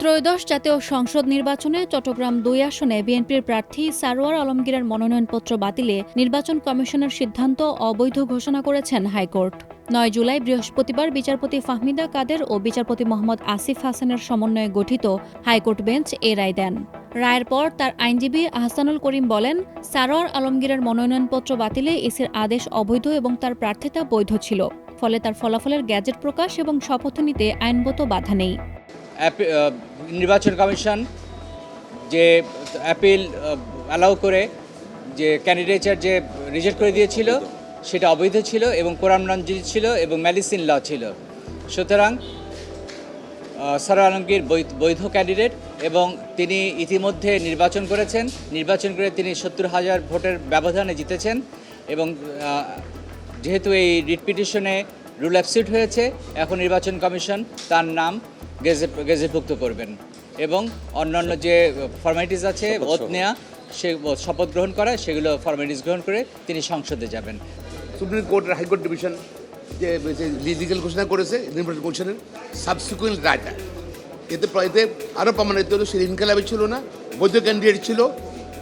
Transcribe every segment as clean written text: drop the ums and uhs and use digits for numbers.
ত্রয়োদশ জাতীয় সংসদ নির্বাচনে চট্টগ্রাম ২ আসনে বিএনপির প্রার্থী সারোয়ার আলমগীরের মনোনয়নপত্র বাতিলে নির্বাচন কমিশনের সিদ্ধান্ত অবৈধ ঘোষণা করেছেন হাইকোর্ট। ৯ জুলাই বৃহস্পতিবার বিচারপতি ফাহমিদা কাদের ও বিচারপতি মোহাম্মদ আসিফ হাসানের সমন্বয়ে গঠিত হাইকোর্ট বেঞ্চ এ রায় দেন। রায়ের পর তার আইনজীবী আহসানুল করিম বলেন, সারোয়ার আলমগীরের মনোনয়নপত্র বাতিলে ইসির আদেশ অবৈধ এবং তার প্রার্থিতা বৈধ ছিল। ফলে তার ফলাফলের গ্যাজেট প্রকাশ এবং শপথ নিতে আইনগত বাধা নেই। নির্বাচন কমিশন যে অ্যাপিল অ্যালাউ করে যে ক্যান্ডিডেচার যে রিজেক্ট করে দিয়েছিল সেটা অবৈধ ছিল এবং কোরআন মঞ্জুরি ছিল এবং ম্যালিসিন ল ছিল। সুতরাং সারোয়ার আলমগীর বৈধ ক্যান্ডিডেট এবং তিনি ইতিমধ্যে নির্বাচন করেছেন। নির্বাচন করে তিনি ৭০,০০০ ভোটের ব্যবধানে জিতেছেন এবং যেহেতু এই রিট পিটিশনে রুল অ্যাবসলিউট হয়েছে, এখন নির্বাচন কমিশন তার নাম গেজেটভুক্ত করবেন এবং অন্যান্য যে ফর্মালিটিস আছে ওথ নেওয়া, সে শপথ গ্রহণ করা, সেগুলো ফর্মালিটিস গ্রহণ করে তিনি সংসদে যাবেন। সুপ্রিম কোর্টের হাইকোর্ট ডিভিশন যে লিগাল ঘোষণা করেছে নির্বাচন কমিশনের সাবসিকুয়েন্ট রায়টা, এতে আরও প্রমাণিত হলো সে ইনকালাবি ছিল না, বৈধ ক্যান্ডিডেট ছিল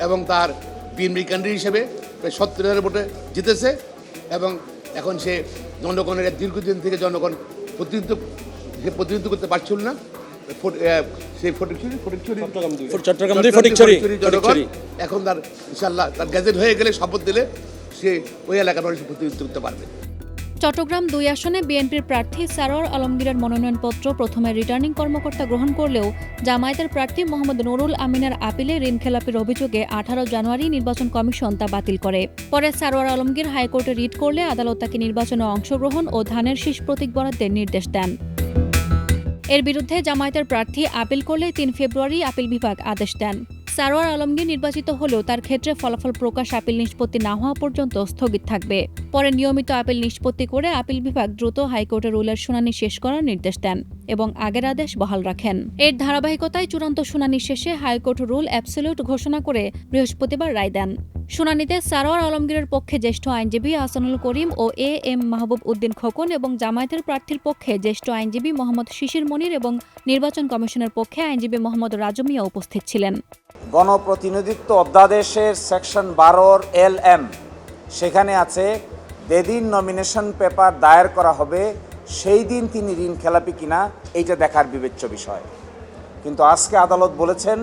এবং তার বিএনপি ক্যান্ডিডেট হিসেবে প্রায় ৭০,০০০ ভোটে জিতেছে এবং এখন সে জনগণের দীর্ঘদিন থেকে জনগণ প্রতিনিধিত্ব করতে পারছিল না। সেই জনগণ এখন তার ইনশাল্লাহ তার গ্যাজেট হয়ে গেলে শপথ দিলে সে ওই এলাকার মানুষ প্রতিনিধিত্ব করতে পারবে। চট্টগ্রাম ২ আসনে বিএনপির প্রার্থী সারোয়ার আলমগীরের মনোনয়নপত্র প্রথমে রিটার্নিং কর্মকর্তা গ্রহণ করলেও জামায়াতের প্রার্থী মোহাম্মদ নুরুল আমিনের আপিলে ঋণ খেলাপির অভিযোগে ১৮ জানুয়ারি নির্বাচন কমিশন তা বাতিল করে। পরে সারোয়ার আলমগীর হাইকোর্টে রিট করলে আদালত তাকে নির্বাচনে অংশগ্রহণ ও ধানের শীষ প্রতীক বরাদ্দের নির্দেশ দেন। এর বিরুদ্ধে জামায়াতের প্রার্থী আপিল করলে ৩ ফেব্রুয়ারি আপিল বিভাগ আদেশ দেন। সারোয়ার আলমগীর নির্বাচিত হলেও তার ক্ষেত্রে ফলাফল প্রকাশ আপিল নিষ্পত্তি না হওয়া পর্যন্ত স্থগিত থাকবে। পরে নিয়মিত আপিল নিষ্পত্তি করে আপিল বিভাগ দ্রুত হাইকোর্টের রুলের শুনানি শেষ করার নির্দেশ দেন এবং আগের আদেশ বহাল রাখেন। এর ধারাবাহিকতায় চূড়ান্ত শুনানি শেষে হাইকোর্ট রুল অ্যাবসলিউট ঘোষণা করে বৃহস্পতিবার রায় দেন। শুনানিতে সারোয়ার আলমগীরের পক্ষে জ্যেষ্ঠ আইনজীবী আহসানুল করিম ও এম মাহবুব উদ্দিন খোকন এবং জামায়াতের প্রার্থীর পক্ষে জ্যেষ্ঠ আইনজীবী মোহাম্মদ শিশির মনির এবং নির্বাচন কমিশনের পক্ষে আইনজীবী মোহাম্মদ রাজু মিয়া উপস্থিত ছিলেন। গণপ্রতিনিধিত্ব অধ্যাদেশের সেকশন ১২ LM সেখানে আছে, যেদিন নমিনেশন পেপার দায়ের করা হবে সেই দিন তিনি ঋণ খেলাপি কিনা এইটা দেখার বিবেচ্য বিষয়। কিন্তু আজকে আদালত বলেছেন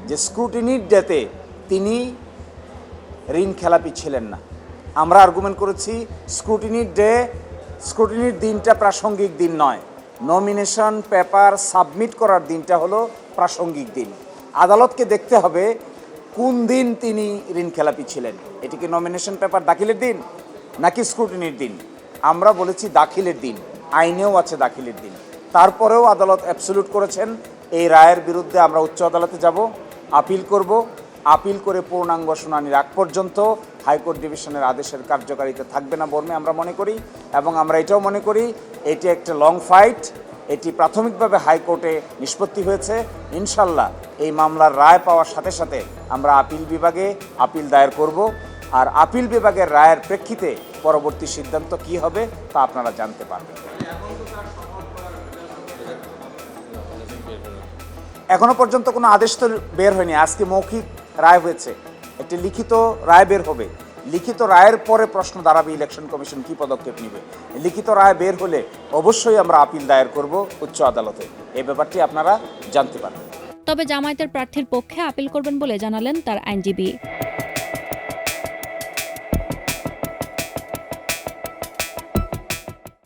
যে স্ক্রুটিনির ডেতে তিনি ঋণ খেলাপি ছিলেন না। আমরা আর্গুমেন্ট করেছি স্ক্রুটিনির দিনটা প্রাসঙ্গিক দিন নয়, নমিনেশন পেপার সাবমিট করার দিনটা হলো প্রাসঙ্গিক দিন। আদালতকে দেখতে হবে কোন দিন তিনি ঋণ খেলাপি ছিলেন, এটি কি নমিনেশন পেপার দাখিলের দিন নাকি স্ক্রুটিনির দিন? আমরা বলেছি দাখিলের দিন, আইনেও আছে দাখিলের দিন। তারপরেও আদালত অ্যাবসলিউট করেছেন। এই রায়ের বিরুদ্ধে আমরা উচ্চ আদালতে যাব, আপিল করব। আপিল করে পূর্ণাঙ্গ শুনানির আগ পর্যন্ত হাইকোর্ট ডিভিশনের আদেশের কার্যকারিতা থাকবে না বর্মে আমরা মনে করি, এবং আমরা এটাও মনে করি এটি একটা লং ফাইট। এটি প্রাথমিকভাবে হাইকোর্টে নিষ্পত্তি হয়েছে। ইনশাল্লাহ এই মামলার রায় পাওয়ার সাথে সাথে আমরা আপিল বিভাগে আপিল দায়ের করব, আর আপিল বিভাগের রায়ের প্রেক্ষিতে পরবর্তী সিদ্ধান্ত কি হবে তা আপনারা জানতে পারবেন। এখনো পর্যন্ত কোনো আদেশ তো বের হয়নি। আজকে মৌখিক রায় হয়েছে, একটি লিখিত রায় বের হবে। লিখিত রায়ের পরে প্রশ্ন দাঁড়াবে ইলেকশন কমিশন কী পদক্ষেপ নেবে। লিখিত রায় বের হলে অবশ্যই আমরা আপিল দায়ের করব উচ্চ আদালতে। এই ব্যাপারটি আপনারা জানতে পারবেন। তবে জামায়াতের প্রার্থীর পক্ষে আপিল করবেন বলে জানালেন তার আইনজীবী।